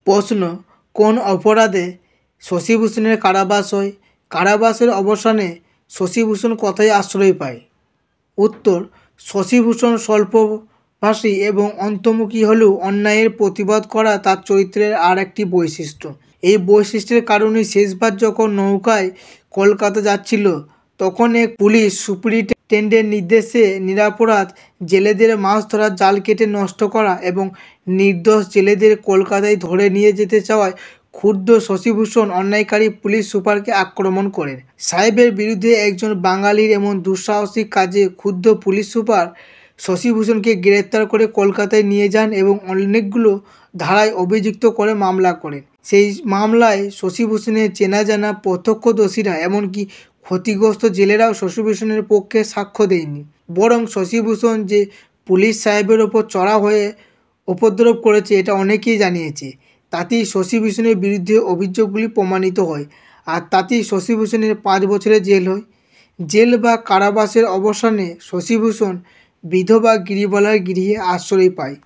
প্রশ্ন, কোন অপরাধে শশীভূষণের কারাবাস হয়? কারাবাসের অবসানে শশীভূষণ কোথায় আশ্রয় পায়? উত্তর, শশীভূষণ স্বল্পভাষী এবং অন্তর্মুখী হলেও অন্যায়ের প্রতিবাদ করা তার চরিত্রের আর একটি বৈশিষ্ট্য। এই বৈশিষ্ট্যের কারণেই শেষবার যখন নৌকায় কলকাতা যাচ্ছিল তখন এক পুলিশ সুপারিনটেন্ডেন্টের নির্দেশে নিরপরাধ জেলেদের মাছ ধরার জাল কেটে নষ্ট করা এবং নির্দোষ জেলেদের কলকাতায় ধরে নিয়ে যেতে চাওয়ায় ক্ষুব্ধ শশীভূষণ অন্যায়কারী পুলিশ সুপারকে আক্রমণ করেন। সাহেবের বিরুদ্ধে একজন বাঙালির এমন দুঃসাহসিক কাজে ক্ষুব্ধ পুলিশ সুপার শশীভূষণকে গ্রেপ্তার করে কলকাতায় নিয়ে যান এবং অনেকগুলো ধারায় অভিযুক্ত করে মামলা করেন। সেই মামলায় শশীভূষণের চেনা জানা প্রত্যক্ষদর্শীরা এমনকি ক্ষতিগ্রস্ত জেলেরাও শশীভূষণের পক্ষে সাক্ষ্য দেয়নি, বরং শশীভূষণ যে পুলিশ সাহেবের ওপর চড়া হয়ে উপদ্রব করেছে এটা অনেকেই জানিয়েছে। তাতেই শশীভূষণের বিরুদ্ধে অভিযোগগুলি প্রমাণিত হয়, আর তাতেই শশীভূষণের 5 বছরের জেল হয়। জেল বা কারাবাসের অবসানে শশীভূষণ বিধবা গিরিবালার গৃহে আশ্রয় পায়।